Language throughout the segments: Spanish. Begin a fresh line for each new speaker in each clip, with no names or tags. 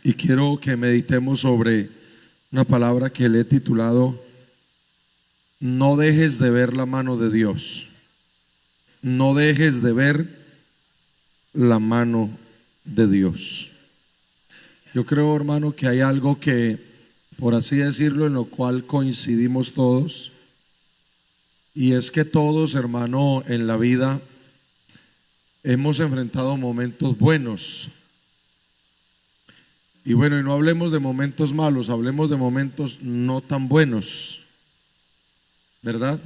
y quiero que meditemos sobre una palabra que le he titulado No dejes de ver la mano de Dios. No dejes de ver la mano de Dios. Yo creo, hermano, que hay algo que, por así decirlo, en lo cual coincidimos todos, y es que todos, hermano, en la vida hemos enfrentado momentos buenos. Y bueno, y no hablemos de momentos malos, hablemos de momentos no tan buenos, ¿verdad?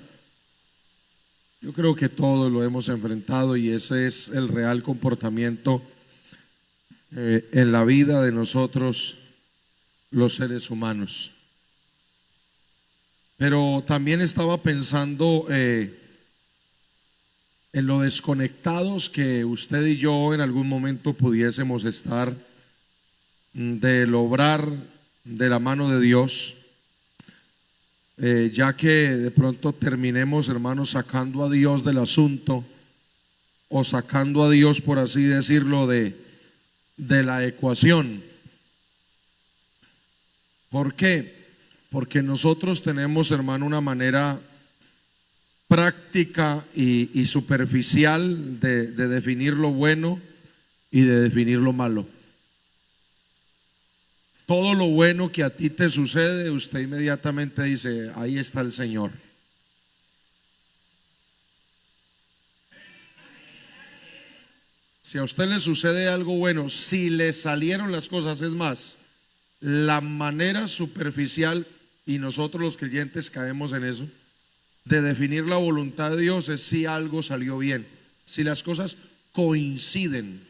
Yo creo que todos lo hemos enfrentado y ese es el real comportamiento en la vida de nosotros los seres humanos. Pero también estaba pensando en lo desconectados que usted y yo en algún momento pudiésemos estar del obrar de la mano de Dios, ya que de pronto terminemos, hermanos, sacando a Dios del asunto o sacando a Dios, por así decirlo, de la ecuación. ¿Por qué? Porque nosotros tenemos, hermano, una manera práctica y superficial de definir lo bueno y de definir lo malo. Todo lo bueno que a ti te sucede, usted inmediatamente dice, ahí está el Señor. Si a usted le sucede algo bueno, si le salieron las cosas, es más, la manera superficial, y nosotros los creyentes caemos en eso, de definir la voluntad de Dios es si algo salió bien, si las cosas coinciden.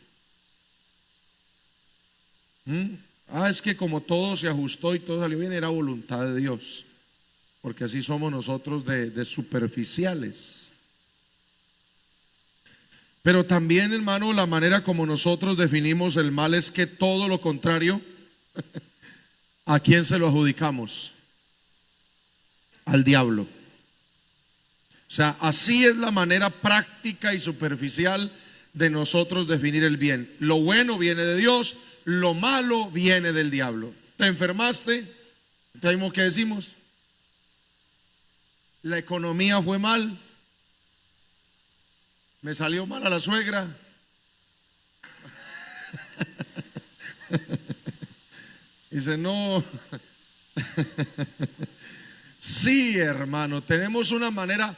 Es que como todo se ajustó y todo salió bien, era voluntad de Dios, porque así somos nosotros de superficiales. Pero también, hermano, la manera como nosotros definimos el mal es que todo lo contrario, ¿a quién se lo adjudicamos? Al diablo. O sea, así es la manera práctica y superficial de nosotros definir el bien. Lo bueno viene de Dios, lo malo viene del diablo. ¿Te enfermaste? ¿Tenemos que decimos? La economía fue mal. Me salió mal a la suegra. Dice, no. Sí, hermano, tenemos una manera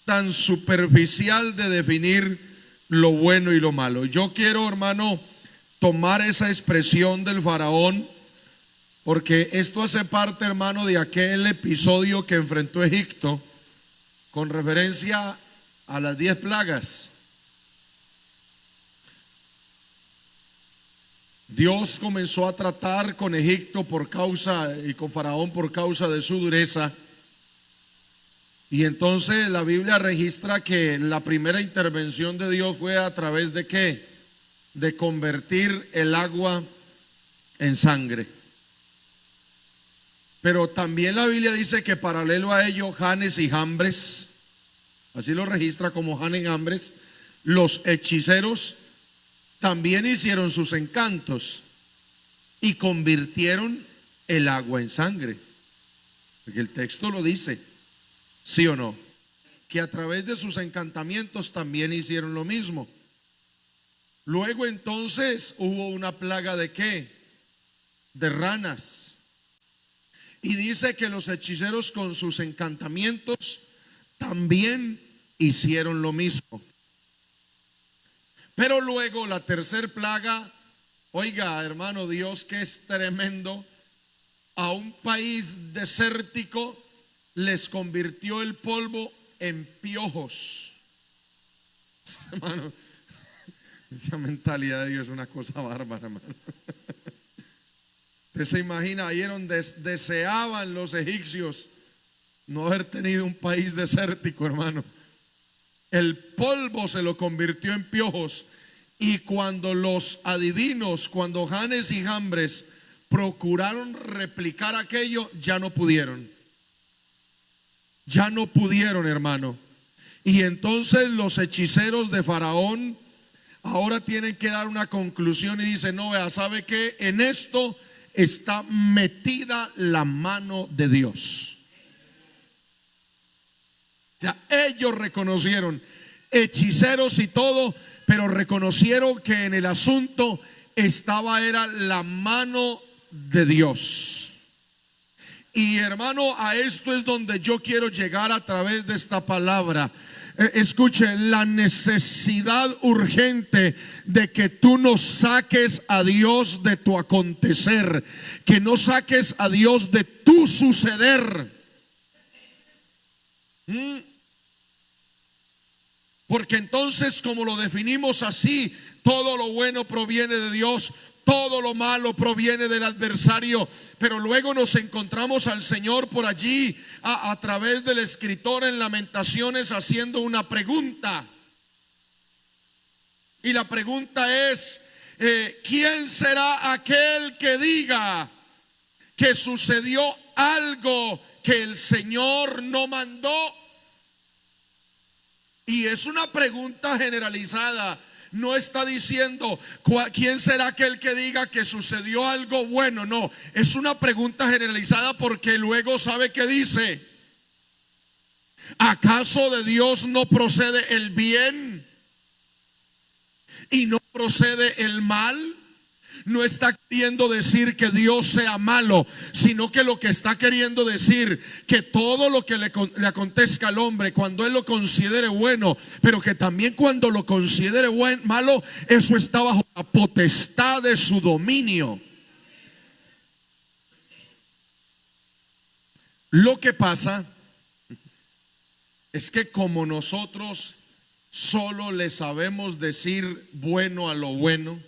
tan superficial de definir lo bueno y lo malo. Yo quiero, hermano, tomar esa expresión del faraón, porque esto hace parte, hermano, de aquel episodio que enfrentó Egipto con referencia a las 10 plagas. Dios comenzó a tratar con Egipto por causa y con Faraón por causa de su dureza. Y entonces la Biblia registra que la primera intervención de Dios fue a través de ¿qué? De convertir el agua en sangre. Pero también la Biblia dice que paralelo a ello, Janes y Jambres, así lo registra como Janes y Jambres, los hechiceros también hicieron sus encantos y convirtieron el agua en sangre. Porque el texto lo dice, ¿sí o no? Que a través de sus encantamientos también hicieron lo mismo. Luego entonces hubo una plaga de ¿qué? De ranas. Y dice que los hechiceros con sus encantamientos también hicieron lo mismo. Pero luego la tercer plaga, oiga, hermano, Dios que es tremendo, a un país desértico les convirtió el polvo en piojos. Hermano, esa mentalidad de Dios es una cosa bárbara, hermano. Usted se imagina, ahí era donde deseaban los egipcios no haber tenido un país desértico, hermano. El polvo se lo convirtió en piojos. Y cuando los adivinos, cuando Janes y Jambres procuraron replicar aquello, ya no pudieron. Ya no pudieron, hermano. Y entonces los hechiceros de Faraón ahora tienen que dar una conclusión y dicen, no, vea, ¿sabe qué? En esto está metida la mano de Dios. O sea, ellos reconocieron, hechiceros y todo, pero reconocieron que en el asunto era la mano de Dios. Y hermano, a esto es donde yo quiero llegar a través de esta palabra. Escuche, la necesidad urgente de que tú no saques a Dios de tu acontecer, que no saques a Dios de tu suceder. Porque entonces, como lo definimos así, todo lo bueno proviene de Dios, todo lo malo proviene del adversario. Pero luego nos encontramos al Señor por allí a través del escritor en Lamentaciones haciendo una pregunta. Y la pregunta es, ¿quién será aquel que diga que sucedió algo que el Señor no mandó? Y es una pregunta generalizada. No está diciendo quién será aquel que diga que sucedió algo bueno. No, es una pregunta generalizada, porque luego sabe que dice: ¿acaso de Dios no procede el bien y no procede el mal? No está queriendo decir que Dios sea malo, sino que lo que está queriendo decir, que todo lo que le acontezca al hombre, cuando él lo considere bueno, pero que también cuando lo considere malo, eso está bajo la potestad de su dominio. Lo que pasa es que como nosotros solo le sabemos decir bueno a lo bueno,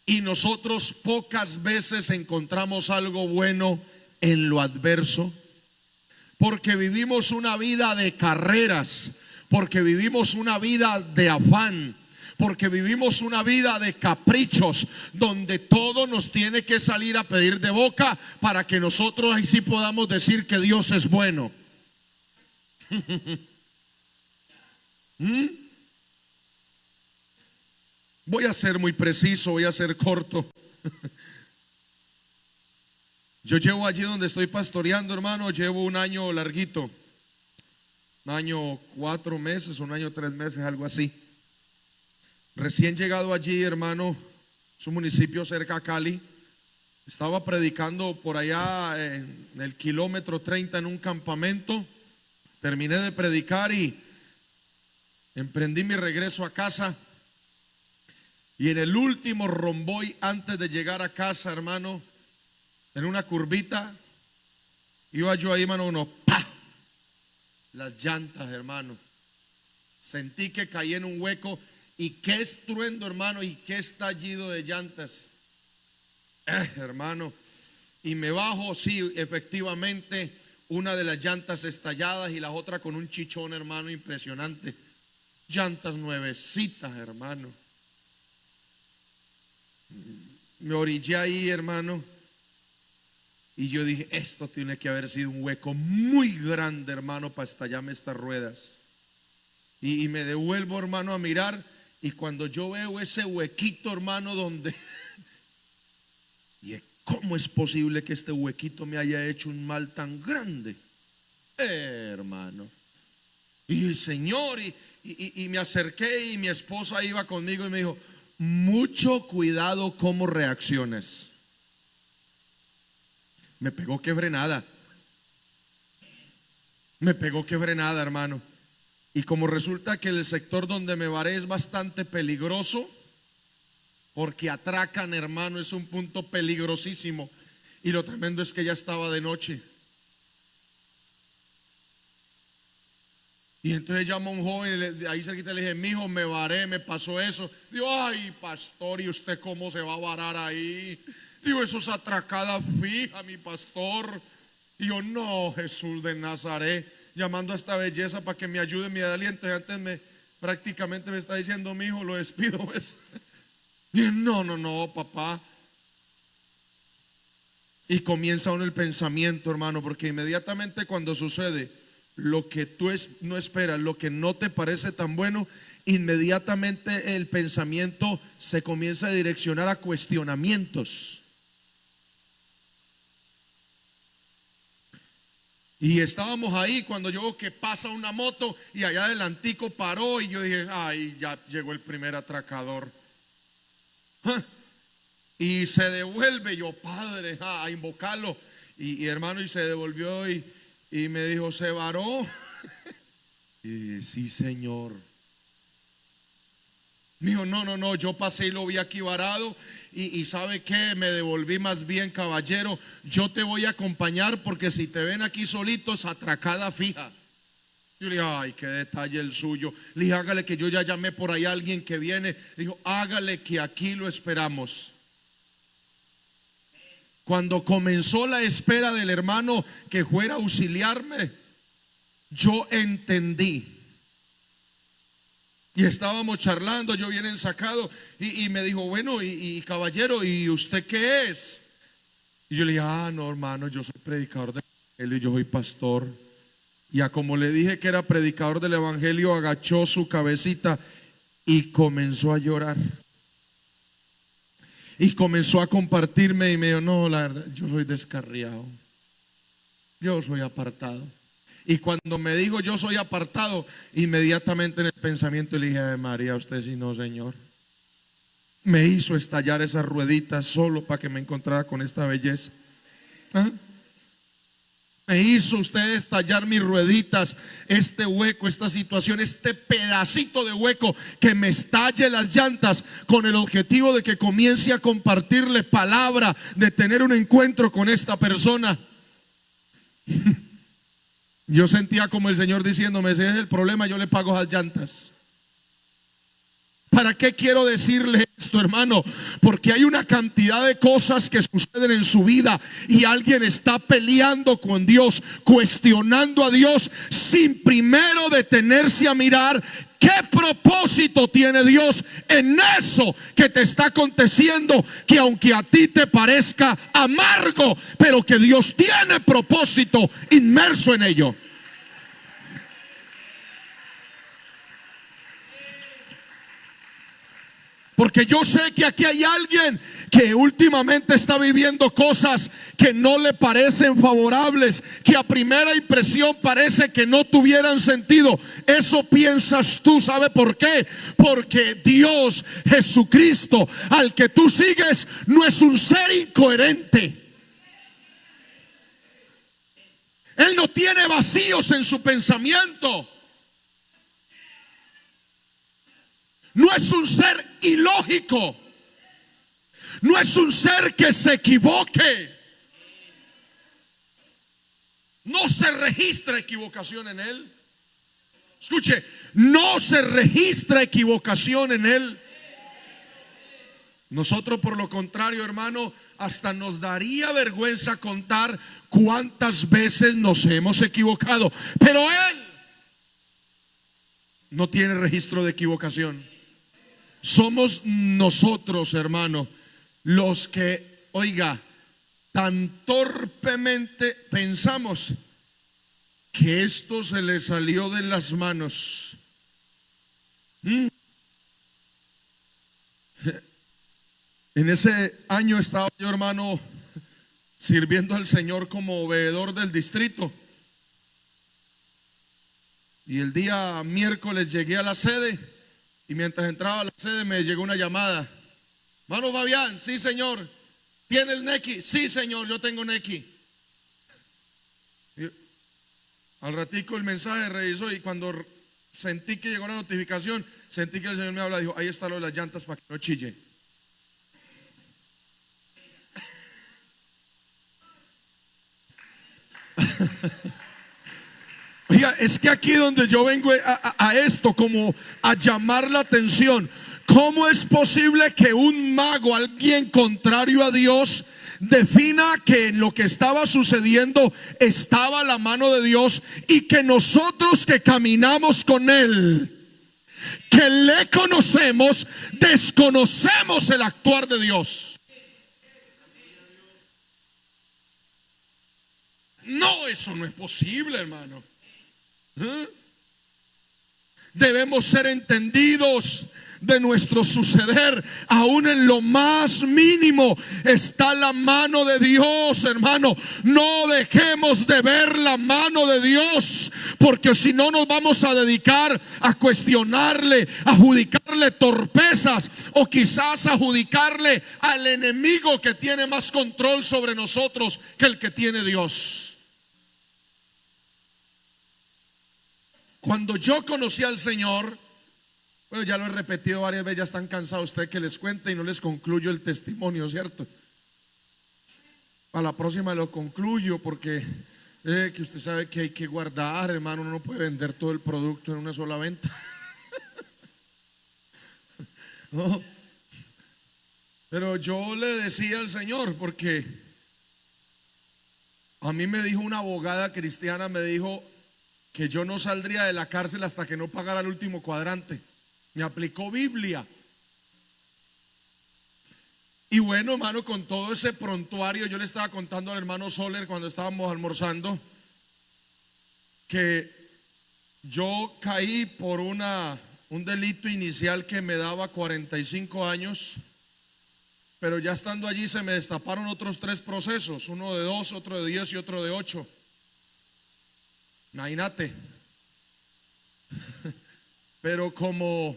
y nosotros pocas veces encontramos algo bueno en lo adverso, porque vivimos una vida de carreras, porque vivimos una vida de afán, porque vivimos una vida de caprichos, donde todo nos tiene que salir a pedir de boca para que nosotros ahí sí podamos decir que Dios es bueno. Voy a ser muy preciso, voy a ser corto. Yo llevo allí donde estoy pastoreando, hermano, llevo un año larguito, un año 4 meses, un año 3 meses, algo así. Recién llegado allí, hermano, es un municipio cerca a Cali. Estaba predicando por allá en el kilómetro 30 en un campamento. Terminé de predicar y emprendí mi regreso a casa. Y en el último romboy, antes de llegar a casa, hermano, en una curvita, iba yo ahí, hermano, ¡pah! Las llantas, hermano. Sentí que caí en un hueco, y qué estruendo, hermano, y qué estallido de llantas. Hermano, y me bajo, sí, efectivamente, una de las llantas estalladas y la otra con un chichón, hermano, impresionante. Llantas nuevecitas, hermano. Me orillé ahí, hermano, y yo dije: esto tiene que haber sido un hueco muy grande, hermano, para estallarme estas ruedas. Y me devuelvo, hermano, a mirar, y cuando yo veo ese huequito, hermano, donde y ¿cómo es posible que este huequito me haya hecho un mal tan grande? Hermano. Y el Señor, y me acerqué, y mi esposa iba conmigo y me dijo: mucho cuidado cómo reacciones. Me pegó que frenada. Me pegó que frenada, hermano. Y como resulta que el sector donde me varé es bastante peligroso, porque atracan, hermano, es un punto peligrosísimo. Y lo tremendo es que ya estaba de noche. Y entonces llamo a un joven, ahí cerquita, le dije: mijo, me varé, me pasó eso. Digo: ay, pastor, ¿y usted cómo se va a varar ahí? Digo: eso es atracada fija, mi pastor. Y yo: no, Jesús de Nazaret, llamando a esta belleza para que me ayude, me dé aliento. Y antes prácticamente me está diciendo: mijo, lo despido, pues. Y yo: no, papá. Y comienza uno el pensamiento, hermano, porque inmediatamente cuando sucede lo que tú no esperas, lo que no te parece tan bueno, inmediatamente el pensamiento se comienza a direccionar a cuestionamientos. Y estábamos ahí cuando yo veo que pasa una moto y allá adelantico paró y yo dije, ay, ya llegó el primer atracador. ¡Ja! Y se devuelve, yo, Padre, a invocarlo. Y hermano, y se devolvió y me dijo, ¿se varó? Y sí, Señor. Me dijo, no, yo pasé y lo vi aquí varado. Y ¿sabe qué? Me devolví más bien, caballero. Yo te voy a acompañar porque si te ven aquí solitos, atracada fija. Yo le dije, ay, qué detalle el suyo. Le dije, hágale que yo ya llamé por ahí a alguien que viene. Dijo, hágale que aquí lo esperamos. Cuando comenzó la espera del hermano que fuera a auxiliarme, yo entendí. Y estábamos charlando, yo bien ensacado, y me dijo, bueno, y caballero, ¿y usted qué es? Y yo le dije, no, hermano, yo soy predicador del evangelio, yo soy pastor. Y a como le dije que era predicador del evangelio, agachó su cabecita y comenzó a llorar. Y comenzó a compartirme y me dijo, no, la verdad, yo soy descarriado, yo soy apartado. Y cuando me dijo yo soy apartado, inmediatamente en el pensamiento le dije, Ave María, usted sí no, Señor. Me hizo estallar esas rueditas solo para que me encontrara con esta belleza. ¿Ah? Me hizo usted estallar mis rueditas, este hueco, esta situación, este pedacito de hueco que me estalle las llantas con el objetivo de que comience a compartirle palabra, de tener un encuentro con esta persona. Yo sentía como el Señor diciéndome, ese es el problema, yo le pago las llantas. ¿Para qué quiero decirle esto, hermano? Porque hay una cantidad de cosas que suceden en su vida y alguien está peleando con Dios, cuestionando a Dios sin primero detenerse a mirar qué propósito tiene Dios en eso que te está aconteciendo, que aunque a ti te parezca amargo, pero que Dios tiene propósito inmerso en ello. Porque yo sé que aquí hay alguien que últimamente está viviendo cosas que no le parecen favorables, que a primera impresión parece que no tuvieran sentido. Eso piensas tú, ¿sabe por qué? Porque Dios, Jesucristo, al que tú sigues, no es un ser incoherente. Él no tiene vacíos en su pensamiento. No es un ser ilógico. No es un ser que se equivoque. No se registra equivocación en él. Escuche, no se registra equivocación en él. Nosotros, por lo contrario, hermano, hasta nos daría vergüenza contar cuántas veces nos hemos equivocado. Pero él no tiene registro de equivocación. Somos nosotros, hermano, los que, oiga, tan torpemente pensamos que esto se le salió de las manos. En ese año estaba yo, hermano, sirviendo al Señor como veedor del distrito. Y el día miércoles llegué a la sede. Y mientras entraba a la sede me llegó una llamada. Hermano Fabián, sí señor. ¿Tiene el Nequi? Sí señor, yo tengo Nequi. Y al ratico el mensaje revisó y cuando sentí que llegó la notificación, sentí que el Señor me habla, dijo, ahí está lo de las llantas para que no chille. Oiga, es que aquí donde yo vengo a esto, como a llamar la atención. ¿Cómo es posible que un mago, alguien contrario a Dios, defina que en lo que estaba sucediendo estaba la mano de Dios, y que nosotros que caminamos con Él, que le conocemos, desconocemos el actuar de Dios? No, eso no es posible, hermano. Debemos ser entendidos de nuestro suceder. Aún en lo más mínimo está la mano de Dios, hermano. No dejemos de ver la mano de Dios, porque si no nos vamos a dedicar a cuestionarle, a adjudicarle torpezas, o quizás a adjudicarle al enemigo que tiene más control sobre nosotros que el que tiene Dios. Cuando yo conocí al Señor, bueno, ya lo he repetido varias veces, ya están cansados ustedes que les cuente y no les concluyo el testimonio, ¿cierto? A la próxima lo concluyo, porque que usted sabe que hay que guardar, hermano. Uno no puede vender todo el producto en una sola venta. No. Pero yo le decía al Señor, porque a mí me dijo una abogada cristiana, me dijo que yo no saldría de la cárcel hasta que no pagara el último cuadrante. Me aplicó Biblia. Y bueno, hermano, con todo ese prontuario, yo le estaba contando al hermano Soler cuando estábamos almorzando que yo caí por un delito inicial que me daba 45 años, pero ya estando allí se me destaparon otros 3 procesos, uno de 2, otro de 10 y otro de 8. Imagínate. Pero como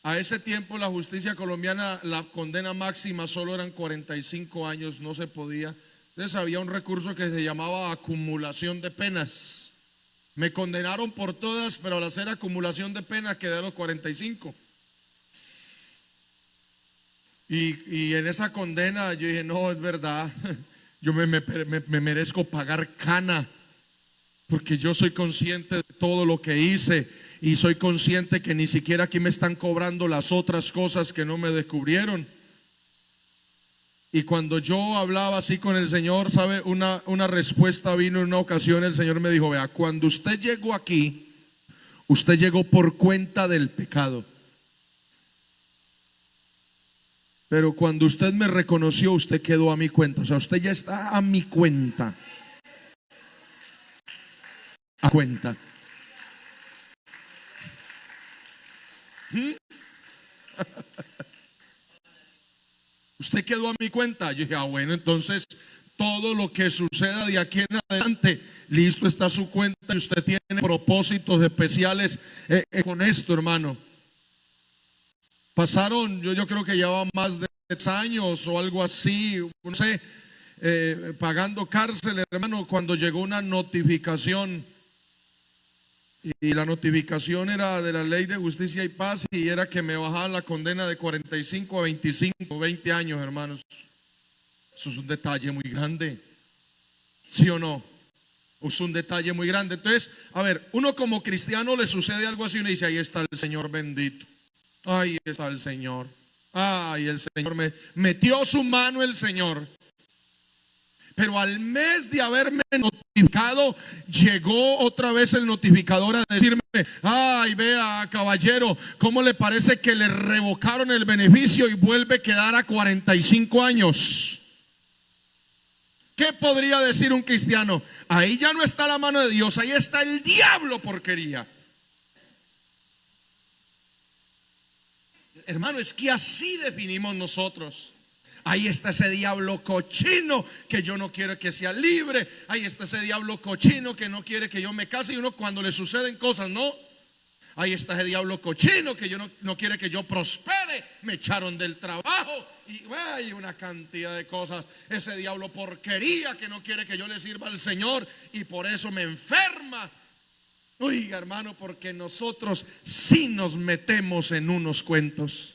a ese tiempo la justicia colombiana, la condena máxima solo eran 45 años, no se podía. Entonces había un recurso que se llamaba acumulación de penas. Me condenaron por todas, pero al hacer acumulación de penas quedé a los 45. Y en esa condena yo dije, no, es verdad, yo me merezco pagar cana, porque yo soy consciente de todo lo que hice, y soy consciente que ni siquiera aquí me están cobrando las otras cosas que no me descubrieron. Y cuando yo hablaba así con el Señor, ¿sabe? Una respuesta vino en una ocasión. El Señor me dijo: vea, cuando usted llegó aquí, usted llegó por cuenta del pecado, pero cuando usted me reconoció, usted quedó a mi cuenta. O sea, usted ya está a mi cuenta. A cuenta. Usted quedó a mi cuenta. Yo dije, bueno, entonces todo lo que suceda de aquí en adelante, listo está su cuenta, y usted tiene propósitos especiales con esto, hermano. Pasaron, yo creo que llevaba más de 10 años o algo así, no sé, pagando cárcel, hermano, cuando llegó una notificación. Y la notificación era de la Ley de Justicia y Paz, y era que me bajaban la condena de 45 a 25, 20 años, hermanos. Eso es un detalle muy grande, ¿sí o no? Es un detalle muy grande. Entonces, a ver, uno como cristiano le sucede algo así, uno dice, ahí está el Señor bendito, ahí está el Señor, ay, el Señor me metió su mano, el Señor. Pero al mes de haberme notificado, llegó otra vez el notificador a decirme, ay, vea, caballero, ¿cómo le parece que le revocaron el beneficio y vuelve a quedar a 45 años? ¿Qué podría decir un cristiano? Ahí ya no está la mano de Dios, ahí está el diablo, porquería. Hermano, es que así definimos nosotros. Ahí está ese diablo cochino que yo no quiero que sea libre. Ahí está ese diablo cochino que no quiere que yo me case. Y uno, cuando le suceden cosas, no. Ahí está ese diablo cochino que yo no quiere que yo prospere. Me echaron del trabajo. Y hay una cantidad de cosas. Ese diablo porquería que no quiere que yo le sirva al Señor, y por eso me enferma. Oiga, hermano, porque nosotros sí nos metemos en unos cuentos.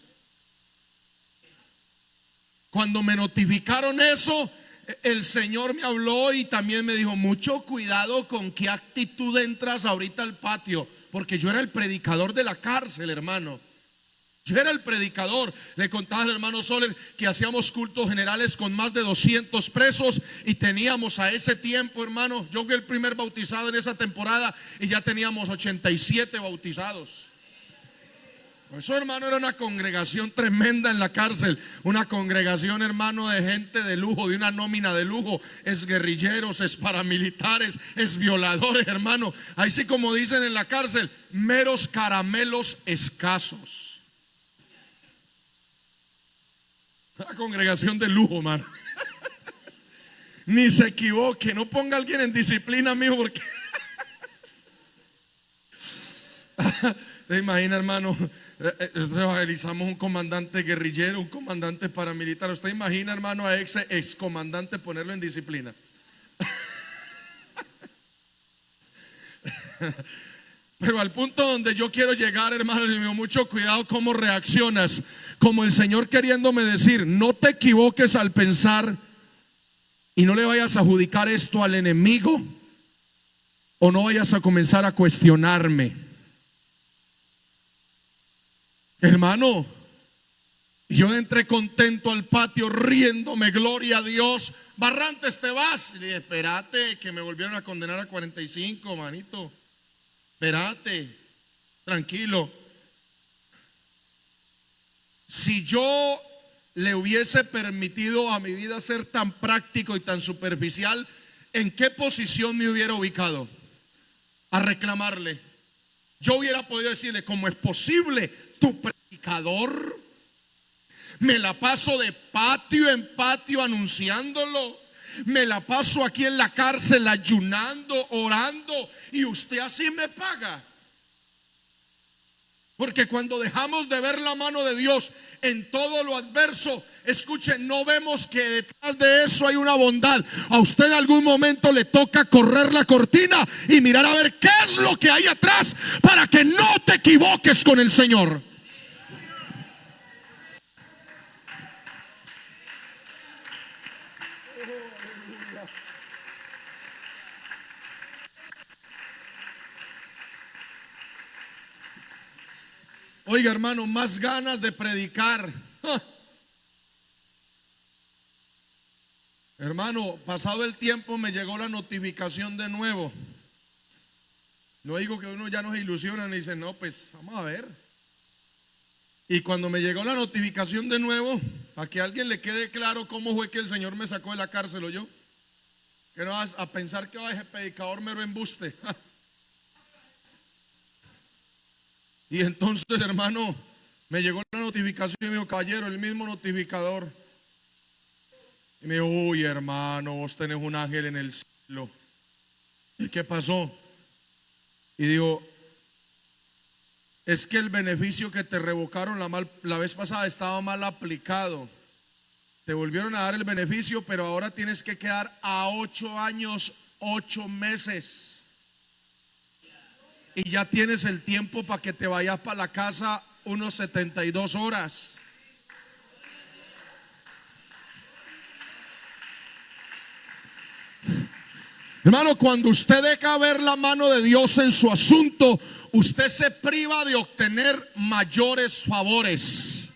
Cuando me notificaron eso, el Señor me habló y también me dijo, mucho cuidado con qué actitud entras ahorita al patio, porque yo era el predicador de la cárcel, hermano. Yo era el predicador. Le contaba al hermano Soler que hacíamos cultos generales con más de 200 presos, y teníamos a ese tiempo, hermano, yo fui el primer bautizado en esa temporada, y ya teníamos 87 bautizados. Eso, hermano, era una congregación tremenda en la cárcel. Una congregación, hermano, de gente de lujo, de una nómina de lujo. Es guerrilleros, es paramilitares, es violadores, hermano. Ahí sí, como dicen en la cárcel, meros caramelos escasos. Una congregación de lujo, hermano. Ni se equivoque, no ponga a alguien en disciplina, mijo, porque ¿te imagina, hermano? Evangelizamos un comandante guerrillero, un comandante paramilitar. ¿Usted imagina, hermano, a ex comandante ponerlo en disciplina? Pero al punto donde yo quiero llegar, hermano, le digo, mucho cuidado cómo reaccionas. Como el Señor queriéndome decir, no te equivoques al pensar y no le vayas a adjudicar esto al enemigo, o no vayas a comenzar a cuestionarme. Hermano, yo entré contento al patio riéndome, gloria a Dios. Barrantes, ¿te vas? Y le dije, espérate, que me volvieron a condenar a 45, manito. Espérate, tranquilo. Si yo le hubiese permitido a mi vida ser tan práctico y tan superficial, ¿en qué posición me hubiera ubicado? A reclamarle. Yo hubiera podido decirle, ¿cómo es posible? Tu predicador, me la paso de patio en patio anunciándolo, me la paso aquí en la cárcel ayunando, orando, y usted así me paga. Porque cuando dejamos de ver la mano de Dios en todo lo adverso, escuchen, no vemos que detrás de eso hay una bondad. A usted en algún momento le toca correr la cortina y mirar a ver qué es lo que hay atrás, para que no te equivoques con el Señor. Oiga, hermano, más ganas de predicar. Hermano, pasado el tiempo me llegó la notificación de nuevo. No digo que uno ya no se ilusiona y dice, no, pues vamos a ver. Y cuando me llegó la notificación de nuevo, para que a alguien le quede claro cómo fue que el Señor me sacó de la cárcel, o yo, que no vas a pensar que ese predicador mero embuste. Y entonces, hermano, me llegó la notificación y me dijo, caballero, el mismo notificador. Y me dijo, uy, hermano, vos tenés un ángel en el cielo. ¿Y qué pasó? Y digo, es que el beneficio que te revocaron la vez pasada estaba mal aplicado. Te volvieron a dar el beneficio, pero ahora tienes que quedar a 8 años, 8 meses. Y ya tienes el tiempo para que te vayas para la casa unos 72 horas. Hermano, cuando usted deja ver la mano de Dios en su asunto, usted se priva de obtener mayores favores.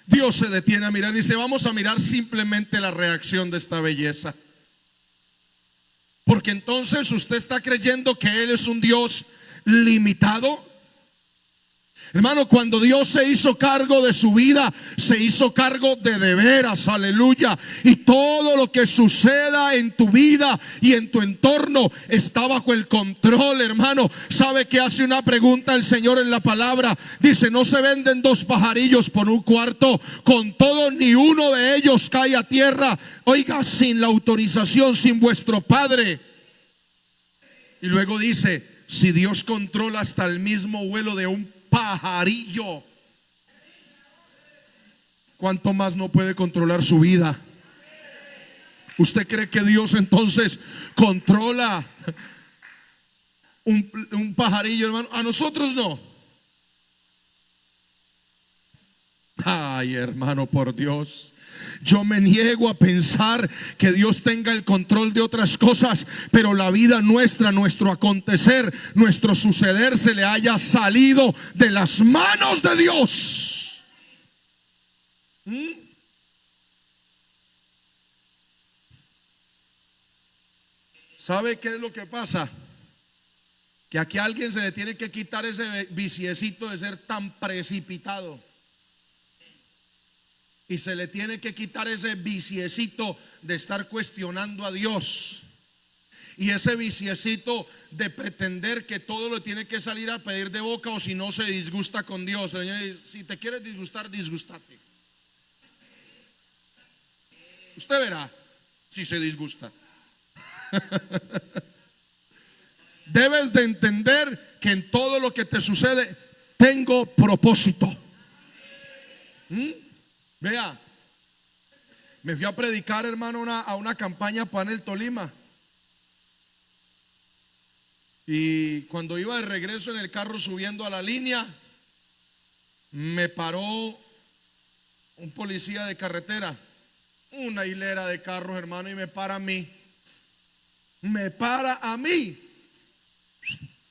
Dios se detiene a mirar y dice, vamos a mirar simplemente la reacción de esta belleza. Porque entonces usted está creyendo que Él es un Dios limitado. Hermano, cuando Dios se hizo cargo de su vida, se hizo cargo de veras, aleluya. Y todo lo que suceda en tu vida y en tu entorno está bajo el control, hermano. ¿Sabe que hace una pregunta el Señor en la palabra? Dice, no se venden 2 pajarillos por un cuarto. Con todo, ni uno de ellos cae a tierra, oiga, sin la autorización, sin vuestro Padre. Y luego dice, si Dios controla hasta el mismo vuelo de un pajarillo, ¿cuánto más no puede controlar su vida? ¿Usted cree que Dios entonces controla un pajarillo, hermano? A nosotros no. Ay, hermano, por Dios, yo me niego a pensar que Dios tenga el control de otras cosas, pero la vida nuestra, nuestro acontecer, nuestro suceder se le haya salido de las manos de Dios. ¿Sabe qué es lo que pasa? que aquí a alguien se le tiene que quitar ese viciecito de ser tan precipitado. Y se le tiene que quitar ese viciecito de estar cuestionando a Dios. Y ese viciecito de pretender que todo lo tiene que salir a pedir de boca, o si no se disgusta con Dios. Señor, si te quieres disgustar, disgústate. Usted verá si se disgusta. Debes de entender que en todo lo que te sucede tengo propósito. Vea, me fui a predicar, hermano, a una campaña Panel Tolima. Y cuando iba de regreso en el carro subiendo a la línea, me paró un policía de carretera, una hilera de carros, hermano, y me para a mí. Me para a mí.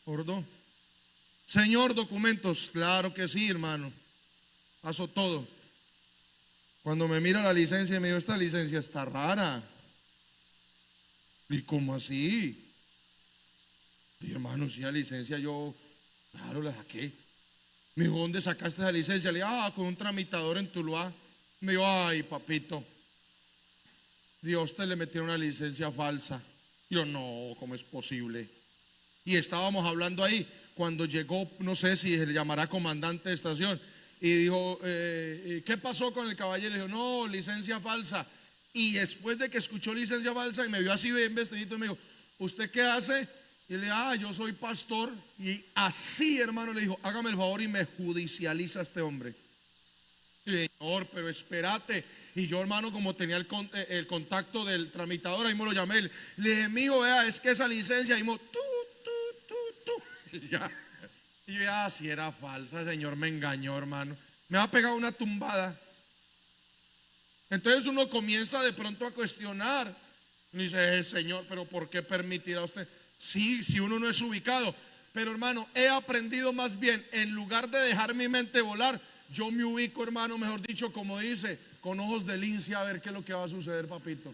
Gordo. Señor, documentos. Claro que sí, hermano. Paso todo. Cuando me mira la licencia, me dijo: esta licencia está rara. ¿Y cómo así? Y hermano, si la licencia yo, claro, la saqué. Me dijo: ¿dónde sacaste esa licencia? Le dije: con un tramitador en Tuluá. Me dijo: ay, papito, Dios te le metió una licencia falsa. Yo: no, ¿cómo es posible? Y estábamos hablando ahí cuando llegó, no sé si se le llamará comandante de estación, y dijo: ¿qué pasó con el caballero? Le dijo: no, licencia falsa. Y después de que escuchó licencia falsa y me vio así bien vestidito, y me dijo: ¿usted qué hace? Y le dije: yo soy pastor. Y así, hermano, le dijo: hágame el favor y me judicializa a este hombre. Y le dije: señor, pero espérate. Y yo, hermano, como tenía el contacto del tramitador, ahí me lo llamé. Le dije: mijo, vea, es que esa licencia, ahí me tú. Y ya. Y yo: si era falsa, señor, me engañó, hermano. Me ha pegado una tumbada. Entonces uno comienza de pronto a cuestionar. Y dice: señor, pero ¿por qué permitirá usted? Sí, si uno no es ubicado. Pero, hermano, he aprendido más bien, en lugar de dejar mi mente volar, yo me ubico, hermano, mejor dicho, como dice, con ojos de lince, a ver qué es lo que va a suceder, papito.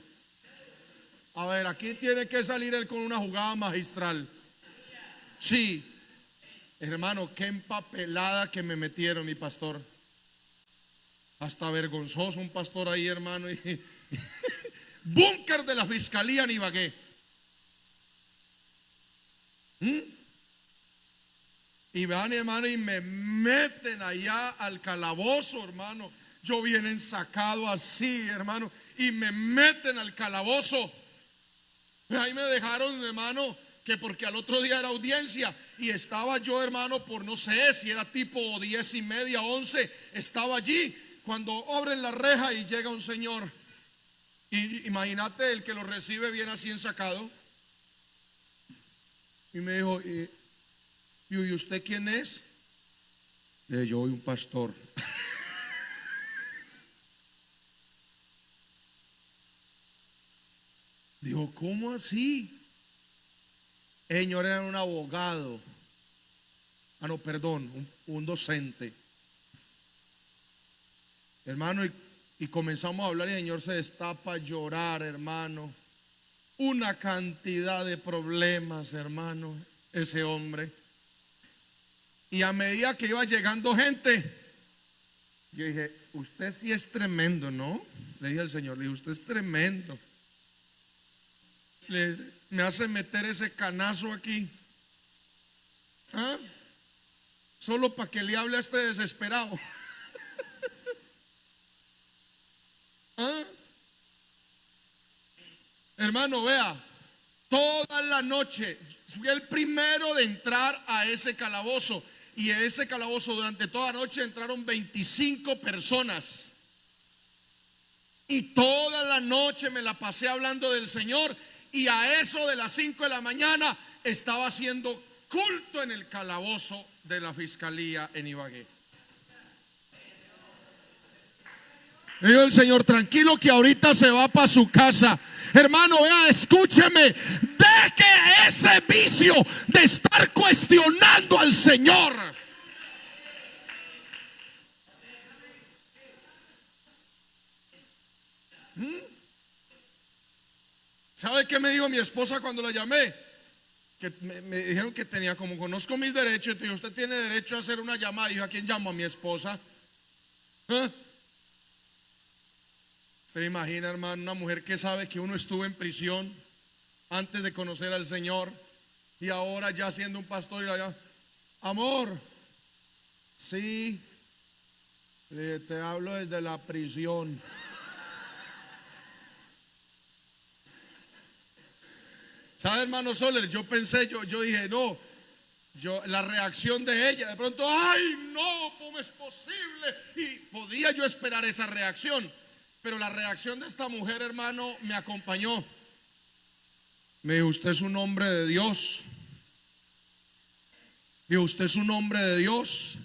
A ver, aquí tiene que salir él con una jugada magistral. Sí, hermano, qué empapelada que me metieron, mi pastor. Hasta vergonzoso un pastor ahí, hermano. Búnker de la fiscalía en Ibagué. Y van, hermano, y me meten allá al calabozo, hermano. Yo bien ensacado así, hermano, y me meten al calabozo. Ahí me dejaron, hermano, que porque al otro día era audiencia. Y estaba yo, hermano, por no sé si era tipo 10:30, 11. Estaba allí cuando abren la reja y llega un señor. Y imagínate, el que lo recibe bien así ensacado. Y me dijo: ¿y usted quién es? Le dije: yo soy un pastor. Dijo: ¿cómo así? El señor era un abogado. No, perdón, un docente. Hermano, y comenzamos a hablar, y el señor se destapa a llorar, hermano. Una cantidad de problemas, hermano, ese hombre. Y a medida que iba llegando gente, yo dije: usted sí es tremendo, ¿no? Le dije al Señor, le dije: usted es tremendo. Me hace meter ese canazo aquí. Solo para que le hable a este desesperado. Hermano, vea, toda la noche fui el primero de entrar a ese calabozo. Y en ese calabozo durante toda la noche entraron 25 personas. Y toda la noche me la pasé hablando del Señor. Y a eso de las 5 de la mañana estaba haciendo culto en el calabozo de la fiscalía en Ibagué. Me dijo el Señor: tranquilo, que ahorita se va para su casa. Hermano, vea, escúcheme. Deje ese vicio de estar cuestionando al Señor. ¿Sabe qué me dijo mi esposa cuando la llamé? que me dijeron que tenía, como conozco mis derechos, y usted tiene derecho a hacer una llamada. Y yo, ¿a quién llamo? A mi esposa. ¿Ah? Usted imagina, hermano, una mujer que sabe que uno estuvo en prisión antes de conocer al Señor y ahora ya siendo un pastor y la llama, amor, sí, te hablo desde la prisión. ¿Sabe, hermano Soler? Yo pensé, yo dije, no, la reacción de ella, de pronto, ay, no, ¿cómo es posible? Y podía yo esperar esa reacción, pero la reacción de esta mujer, hermano, me acompañó. Me dijo, usted es un hombre de Dios. Dijo, usted es un hombre de Dios.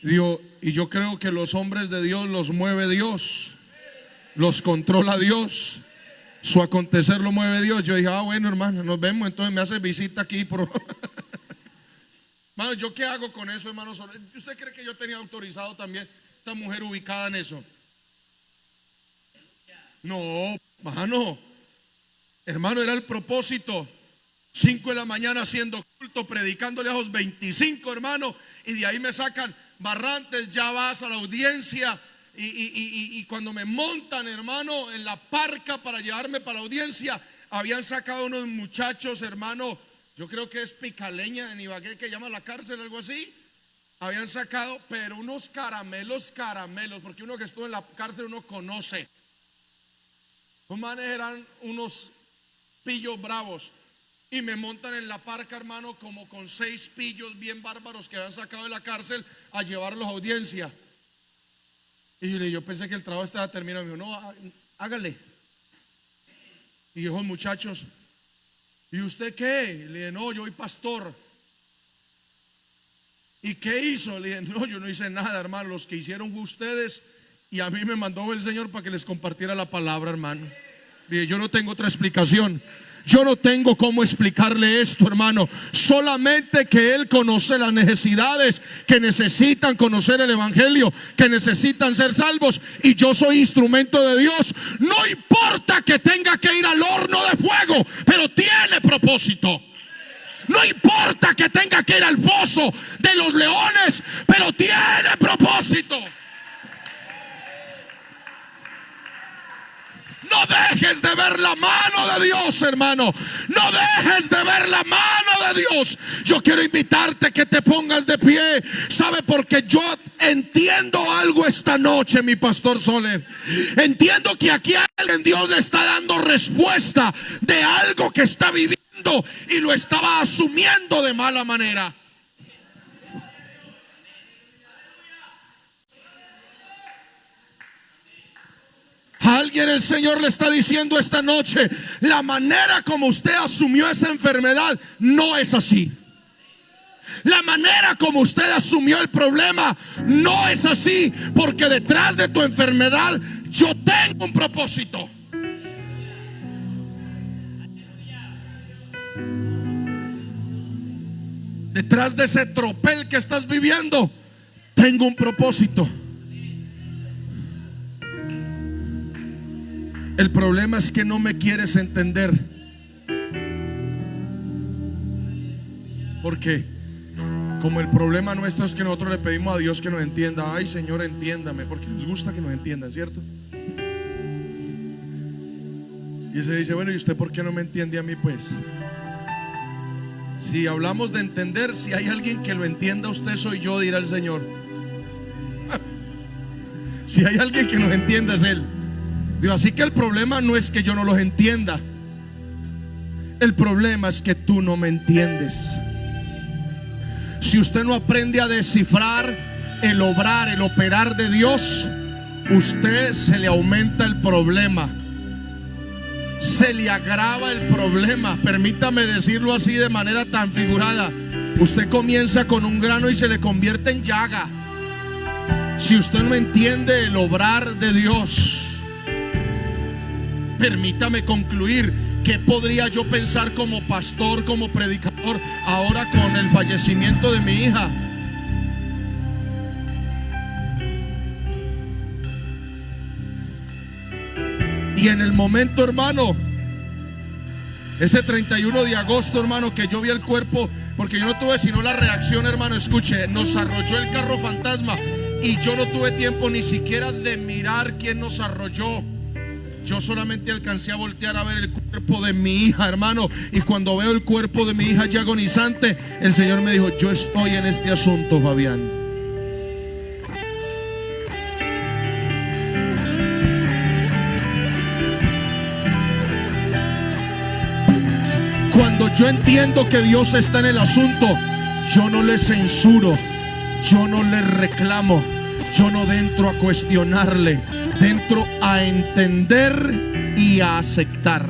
Dijo, y yo creo que los hombres de Dios los mueve Dios, los controla Dios. Su acontecer lo mueve Dios. Yo dije, bueno, hermano, nos vemos. Entonces me hace visita aquí por... Hermano, ¿yo qué hago con eso, hermano? ¿Usted cree que yo tenía autorizado también esta mujer ubicada en eso? No, hermano, era el propósito. 5 de la mañana haciendo culto, predicándole a los 25, hermano, y de ahí me sacan Barrantes, ya vas a la audiencia. Y cuando me montan, hermano, en la parca para llevarme para la audiencia, habían sacado unos muchachos, hermano, yo creo que es Picaleña en Ibagué, que llama la cárcel, algo así. Habían sacado, pero unos caramelos, porque uno que estuvo en la cárcel uno conoce. Los manes eran unos pillos bravos. Y me montan en la parca, hermano, como con 6 pillos bien bárbaros que habían sacado de la cárcel a llevarlos a audiencia. Y yo pensé que el trabajo estaba terminado. Me dijo, no, hágale. Y dijo, muchachos, ¿y usted qué? Le dije, no, yo soy pastor. ¿Y qué hizo? Le dije, no, yo no hice nada, hermano. Los que hicieron fue ustedes. Y a mí me mandó el Señor para que les compartiera la palabra, hermano. Dije, yo no tengo otra explicación. Yo no tengo cómo explicarle esto, hermano. Solamente que Él conoce las necesidades que necesitan conocer el Evangelio, que necesitan ser salvos. Y yo soy instrumento de Dios. No importa que tenga que ir al horno de fuego, pero tiene propósito. No importa que tenga que ir al foso de los leones, pero tiene propósito. No dejes de ver la mano de Dios, hermano. No dejes de ver la mano de Dios. Yo quiero invitarte que te pongas de pie. ¿Sabe? Porque yo entiendo algo esta noche, mi pastor Soler. Entiendo que aquí alguien, Dios le está dando respuesta de algo que está viviendo y lo estaba asumiendo de mala manera. A alguien el Señor le está diciendo esta noche, la manera como usted asumió esa enfermedad no es así. La manera como usted asumió el problema no es así, porque detrás de tu enfermedad yo tengo un propósito. Detrás de ese tropel que estás viviendo tengo un propósito. El problema es que no me quieres entender. Porque como el problema nuestro es que nosotros le pedimos a Dios que nos entienda. Ay, Señor, entiéndame, porque nos gusta que nos entiendan, ¿cierto? Y se dice, bueno, ¿y usted por qué no me entiende a mí, pues? Si hablamos de entender, si hay alguien que lo entienda a usted, soy yo, dirá el Señor. Si hay alguien que nos entienda, es Él. Digo, así que el problema no es que yo no los entienda. El problema es que tú no me entiendes. Si usted no aprende a descifrar el obrar, el operar de Dios, usted se le aumenta el problema, se le agrava el problema. Permítame decirlo así de manera tan figurada. Usted comienza con un grano y se le convierte en llaga. Si usted no entiende el obrar de Dios, permítame concluir. ¿Qué podría yo pensar como pastor, como predicador, ahora con el fallecimiento de mi hija? Y en el momento, hermano, Ese 31 de agosto, hermano, que yo vi el cuerpo, porque yo no tuve sino la reacción, hermano, escuche, nos arrolló el carro fantasma y yo no tuve tiempo ni siquiera de mirar quién nos arrolló. Yo solamente alcancé a voltear a ver el cuerpo de mi hija, hermano, y cuando veo el cuerpo de mi hija ya agonizante, el Señor me dijo: yo estoy en este asunto, Fabián. Cuando yo entiendo que Dios está en el asunto, yo no le censuro, yo no le reclamo, yo no entro a cuestionarle, entro a entender y a aceptar.